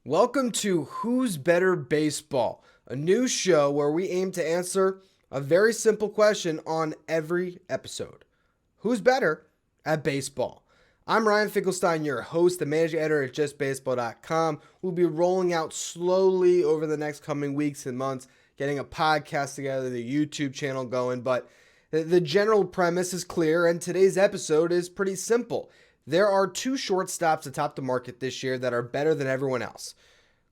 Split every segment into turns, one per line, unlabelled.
Welcome to Who's Better Baseball, a new show where we aim to answer a very simple question on every episode. Who's better at baseball? I'm Ryan Finkelstein, your host, the managing editor at justbaseball.com. We'll be rolling out slowly over the next coming weeks and months, getting a podcast together, the YouTube channel going, but the general premise is clear, and today's episode is pretty simple. There are two shortstops atop the market this year that are better than everyone else.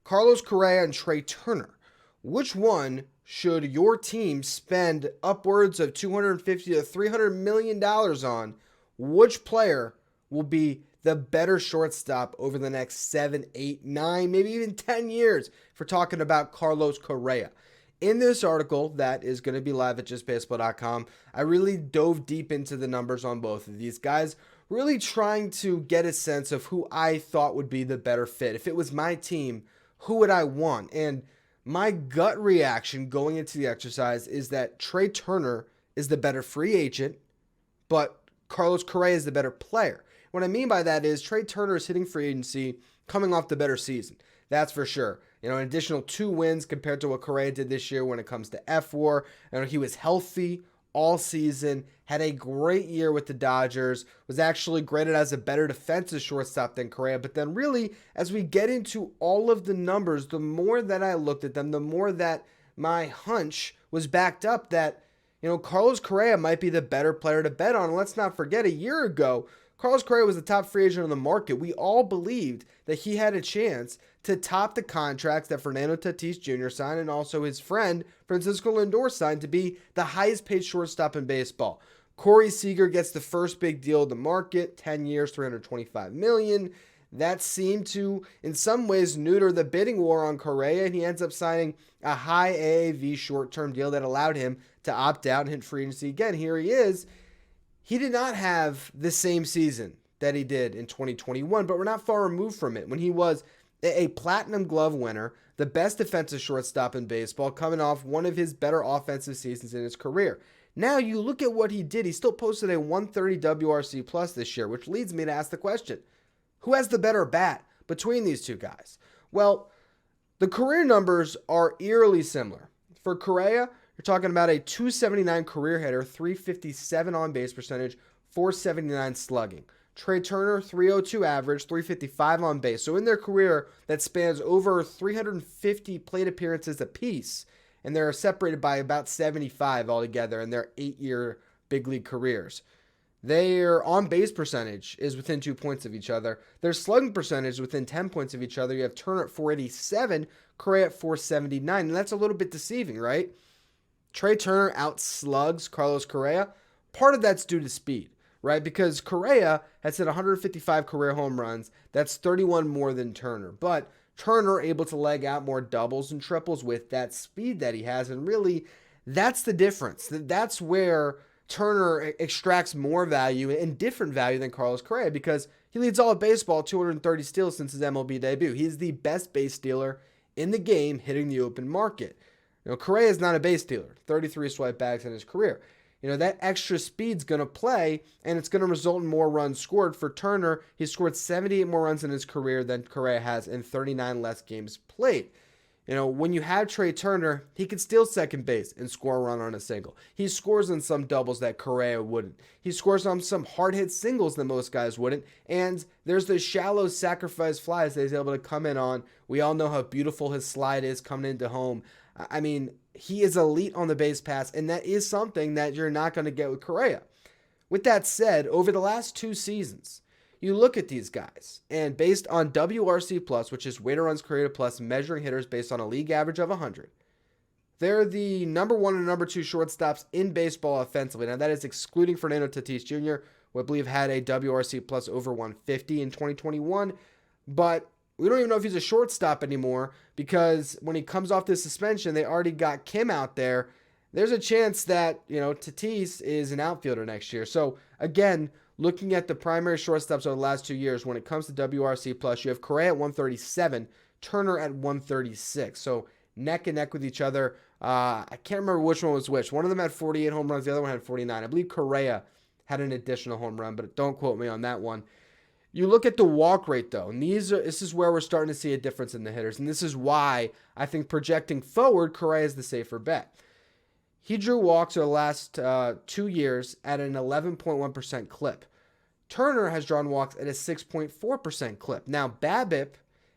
Carlos Correa and Trea Turner. Which one should your team spend upwards of $250 to $300 million on? Which player will be the better shortstop over the next 7, 8, 9, maybe even 10 years if we're talking about Carlos Correa? In this article that is going to be live at justbaseball.com, I really dove deep into the numbers on both of these guys, really trying to get a sense of who I thought would be the better fit. If it was my team, who would I want? And my gut reaction going into the exercise is that Trea Turner is the better free agent, but Carlos Correa is the better player. What I mean by that is Trea Turner is hitting free agency coming off the better season. That's for sure. An additional 2 wins compared to what Correa did this year when it comes to F-WAR. He was healthy all season, had a great year with the Dodgers, was actually graded as a better defensive shortstop than Correa. But then really, as we get into all of the numbers, the more that I looked at them, the more that my hunch was backed up that, Carlos Correa might be the better player to bet on. And let's not forget, a year ago, Carlos Correa was the top free agent on the market. We all believed that he had a chance to top the contracts that Fernando Tatis Jr. signed and also his friend Francisco Lindor signed to be the highest paid shortstop in baseball. Corey Seager gets the first big deal of the market, 10 years, $325 million. That seemed to, in some ways, neuter the bidding war on Correa, and he ends up signing a high AAV short-term deal that allowed him to opt out and hit free agency again. Here he is. He did not have the same season that he did in 2021, but we're not far removed from it when he was a platinum glove winner, the best defensive shortstop in baseball, coming off one of his better offensive seasons in his career. Now you look at what he did. He still posted a 130 WRC plus this year, which leads me to ask the question, who has the better bat between these two guys? Well, the career numbers are eerily similar. For Correa, you're talking about a 279 career hitter, 357 on base percentage, 479 slugging. Trea Turner, 302 average, 355 on base. So in their career, that spans over 350 plate appearances apiece, and they're separated by about 75 altogether in their 8-year big league careers. Their on-base percentage is within 2 points of each other. Their slugging percentage is within 10 points of each other. You have Turner at 487, Correa at 479, and that's a little bit deceiving, right? Trea Turner outslugs Carlos Correa. Part of that's due to speed, right? Because Correa has hit 155 career home runs. That's 31 more than Turner. But Turner able to leg out more doubles and triples with that speed that he has. And really, that's the difference. That's where Turner extracts more value and different value than Carlos Correa because he leads all of baseball, 230 steals since his MLB debut. He's the best base stealer in the game hitting the open market. Correa is not a base stealer, 33 swipe bags in his career. That extra speed's going to play, and it's going to result in more runs scored. For Turner, he scored 78 more runs in his career than Correa has in 39 less games played. When you have Trea Turner, he can steal second base and score a run on a single. He scores on some doubles that Correa wouldn't. He scores on some hard-hit singles that most guys wouldn't. And there's the shallow sacrifice flies that he's able to come in on. We all know how beautiful his slide is coming into home. I mean, he is elite on the base pass, and that is something that you're not going to get with Correa. With that said, over the last 2 seasons, you look at these guys, and based on WRC+, which is weighted runs created plus, measuring hitters based on a league average of 100, they're the number 1 and number 2 shortstops in baseball offensively. Now, that is excluding Fernando Tatis Jr., who I believe had a WRC+ over 150 in 2021, but we don't even know if he's a shortstop anymore because when he comes off this suspension, they already got Kim out there. There's a chance that, Tatis is an outfielder next year. So, again, looking at the primary shortstops over the last 2 years, when it comes to WRC+, you have Correa at 137, Turner at 136. So, neck and neck with each other. I can't remember which one was which. One of them had 48 home runs. The other one had 49. I believe Correa had an additional home run, but don't quote me on that one. You look at the walk rate, though, and this is where we're starting to see a difference in the hitters, and this is why I think projecting forward, Correa is the safer bet. He drew walks over the last 2 years at an 11.1% clip. Turner has drawn walks at a 6.4% clip. Now, BABIP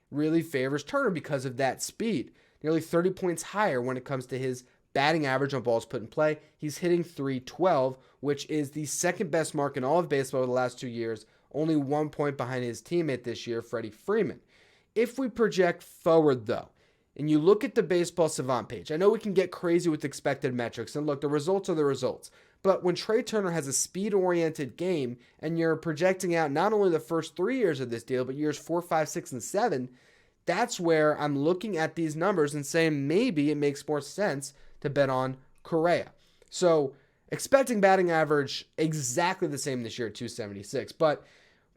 really favors Turner because of that speed. Nearly 30 points higher when it comes to his batting average on balls put in play. He's hitting .312, which is the second best mark in all of baseball over the last 2 years, only 1 point behind his teammate this year, Freddie Freeman. If we project forward, though, and you look at the Baseball Savant page, I know we can get crazy with expected metrics, and look, the results are the results. But when Trea Turner has a speed-oriented game, and you're projecting out not only the first 3 years of this deal, but years 4, 5, 6, and 7, that's where I'm looking at these numbers and saying maybe it makes more sense to bet on Correa. So expecting batting average exactly the same this year at 276. But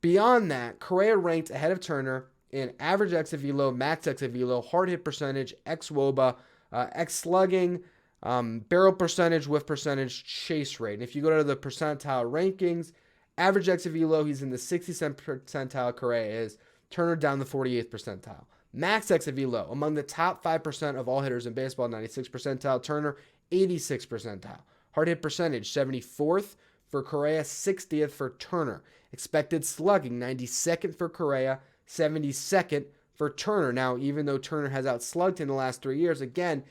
beyond that, Correa ranked ahead of Turner in average exit velo, max exit velo, hard hit percentage, xWOBA, x slugging, barrel percentage, whiff percentage, chase rate. And if you go to the percentile rankings, average exit velo, he's in the 67th percentile, Correa is. Turner down the 48th percentile. Max exit velo, among the top 5% of all hitters in baseball, 96th percentile. Turner, 86th percentile. Hard hit percentage, 74th for Correa, 60th for Turner. Expected slugging, 92nd for Correa, 72nd for Turner. Now, even though Turner has outslugged in the last 3 years, again,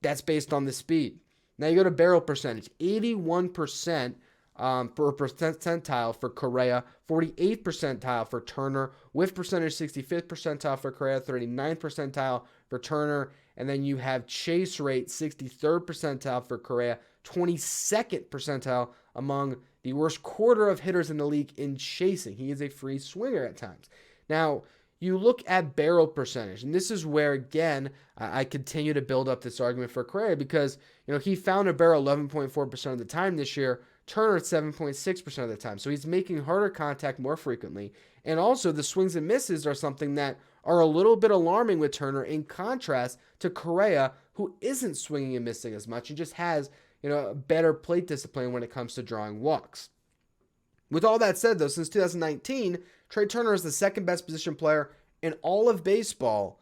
that's based on the speed. Now you go to barrel percentage, 81% per percentile for Correa, 48th percentile for Turner, whiff percentage 65th percentile for Correa, 39th percentile for Turner, and then you have chase rate 63rd percentile for Correa, 22nd percentile among the worst quarter of hitters in the league in chasing. He is a free swinger at times. Now, you look at barrel percentage, and this is where, again, I continue to build up this argument for Correa because, he found a barrel 11.4% of the time this year, Turner at 7.6% of the time. So he's making harder contact more frequently. And also the swings and misses are something that are a little bit alarming with Turner in contrast to Correa, who isn't swinging and missing as much and just has, better plate discipline when it comes to drawing walks. With all that said, though, since 2019, Trea Turner is the second best position player in all of baseball,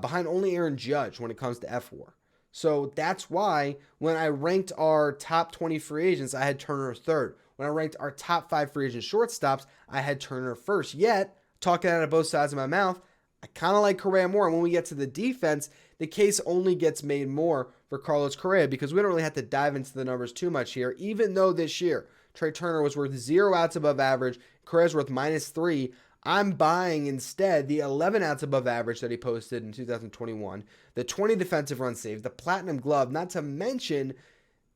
behind only Aaron Judge when it comes to FWAR. So that's why when I ranked our top 20 free agents, I had Turner third. When I ranked our top 5 free agent shortstops, I had Turner first. Yet, talking out of both sides of my mouth, I kind of like Correa more. And when we get to the defense, the case only gets made more for Carlos Correa because we don't really have to dive into the numbers too much here, even though this year Trea Turner was worth 0 outs above average, Correa's worth -3. I'm buying instead the 11 outs above average that he posted in 2021, the 20 defensive runs saved, the platinum glove, not to mention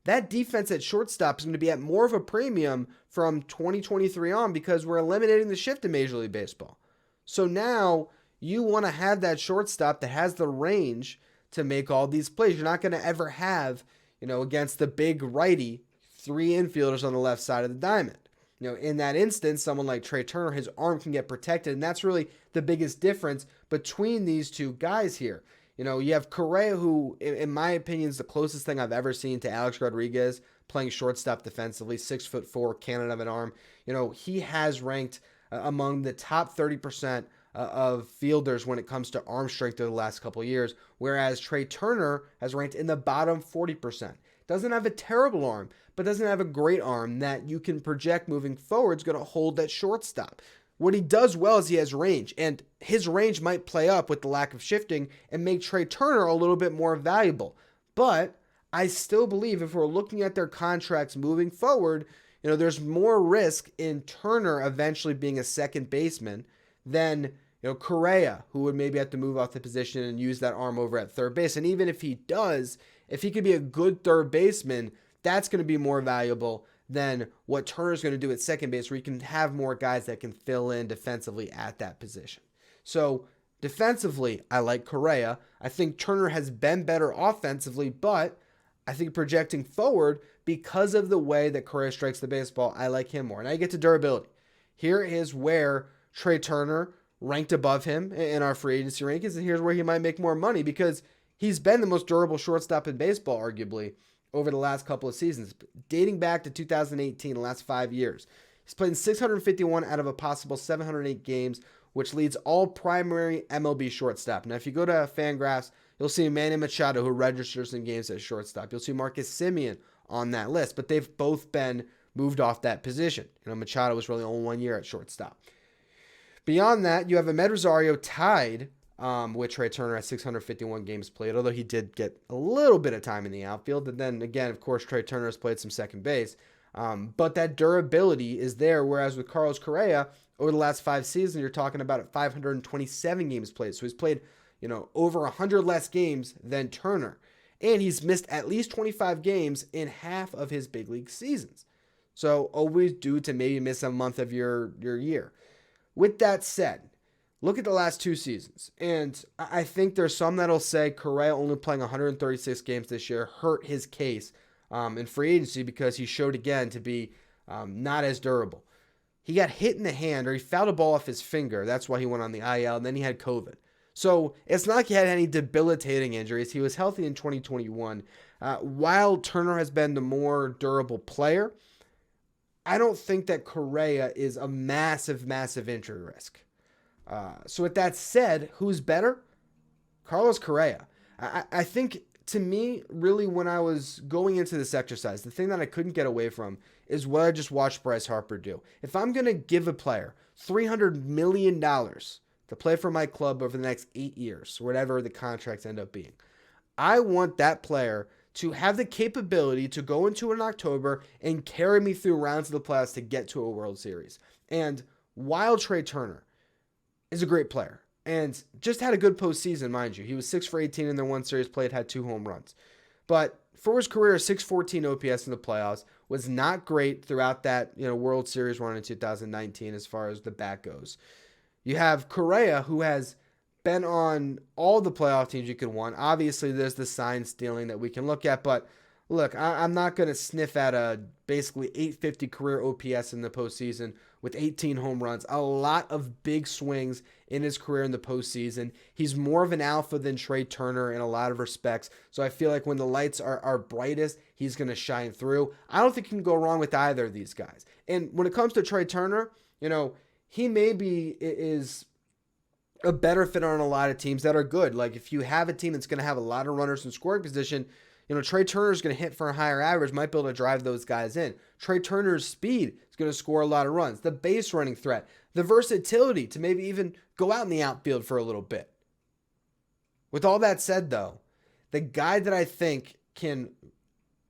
that defense at shortstop is going to be at more of a premium from 2023 on because we're eliminating the shift in Major League Baseball. So now you want to have that shortstop that has the range to make all these plays. You're not going to ever have, against the big righty, 3 infielders on the left side of the diamond. In that instance, someone like Trea Turner, his arm can get protected, and that's really the biggest difference between these two guys here. You have Correa, who, in my opinion, is the closest thing I've ever seen to Alex Rodriguez playing shortstop defensively, 6'4", cannon of an arm. He has ranked among the top 30% of fielders when it comes to arm strength over the last couple of years, whereas Trea Turner has ranked in the bottom 40%. Doesn't have a terrible arm, but doesn't have a great arm that you can project moving forward is going to hold that shortstop. What he does well is he has range, and his range might play up with the lack of shifting and make Trea Turner a little bit more valuable. But I still believe if we're looking at their contracts moving forward, there's more risk in Turner eventually being a second baseman than Correa, who would maybe have to move off the position and use that arm over at third base. And even if he does, if he could be a good third baseman, that's going to be more valuable than what Turner's going to do at second base, where you can have more guys that can fill in defensively at that position. So defensively, I like Correa. I think Turner has been better offensively, but I think projecting forward, because of the way that Correa strikes the baseball, I like him more. And I get to durability. Here is where Trea Turner ranked above him in our free agency rankings, and here's where he might make more money because he's been the most durable shortstop in baseball, arguably, over the last couple of seasons, dating back to 2018, the last 5 years. He's played in 651 out of a possible 708 games, which leads all primary MLB shortstop. Now, if you go to Fangraphs, you'll see Manny Machado, who registers in games at shortstop. You'll see Marcus Semien on that list, but they've both been moved off that position. Machado was really only 1 year at shortstop. Beyond that, you have Amed Rosario tied with Trea Turner at 651 games played, although he did get a little bit of time in the outfield. And then again, of course, Trea Turner has played some second base. But that durability is there, whereas with Carlos Correa, over the last 5 seasons, you're talking about 527 games played. So he's played, over 100 less games than Turner. And he's missed at least 25 games in half of his big league seasons. So always due to maybe miss a month of your year. With that said, look at the last 2 seasons. And I think there's some that'll say Correa only playing 136 games this year hurt his case in free agency because he showed again to be not as durable. He got hit in the hand, or he fouled a ball off his finger. That's why he went on the IL, and then he had COVID. So it's not like he had any debilitating injuries. He was healthy in 2021. While Turner has been the more durable player, I don't think that Correa is a massive, massive injury risk. So with that said, who's better? Carlos Correa. I think, to me, really, when I was going into this exercise, the thing that I couldn't get away from is what I just watched Bryce Harper do. If I'm going to give a player $300 million to play for my club over the next 8 years, whatever the contracts end up being, I want that player to have the capability to go into an October and carry me through rounds of the playoffs to get to a World Series. And while Trea Turner is a great player and just had a good postseason, mind you, he was 6 for 18 in their 1 series played, had 2 home runs. But for his career, 614 OPS in the playoffs was not great throughout that World Series run in 2019 as far as the bat goes. You have Correa, who has been on all the playoff teams you could want. Obviously, there's the sign stealing that we can look at, but look, I'm not going to sniff at a basically 850 career OPS in the postseason with 18 home runs. A lot of big swings in his career in the postseason. He's more of an alpha than Trea Turner in a lot of respects, so I feel like when the lights are brightest, he's going to shine through. I don't think you can go wrong with either of these guys. And when it comes to Trea Turner, he maybe is a better fit on a lot of teams that are good. Like if you have a team that's going to have a lot of runners in scoring position, Trea Turner is going to hit for a higher average, might be able to drive those guys in. Trea Turner's speed is going to score a lot of runs. The base running threat, the versatility to maybe even go out in the outfield for a little bit. With all that said, though, the guy that I think can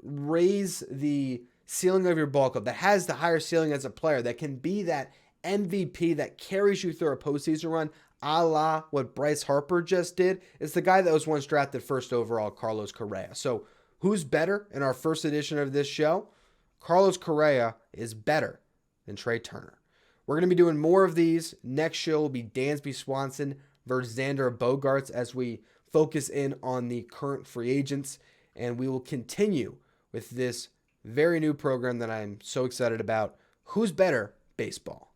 raise the ceiling of your ball club, that has the higher ceiling as a player, that can be that MVP that carries you through a postseason run, a la what Bryce Harper just did, is the guy that was once drafted first overall, Carlos Correa. So who's better in our first edition of this show? Carlos Correa is better than Trea Turner. We're going to be doing more of these. Next show will be Dansby Swanson versus Xander Bogaerts as we focus in on the current free agents. And we will continue with this very new program that I'm so excited about. Who's better? Baseball.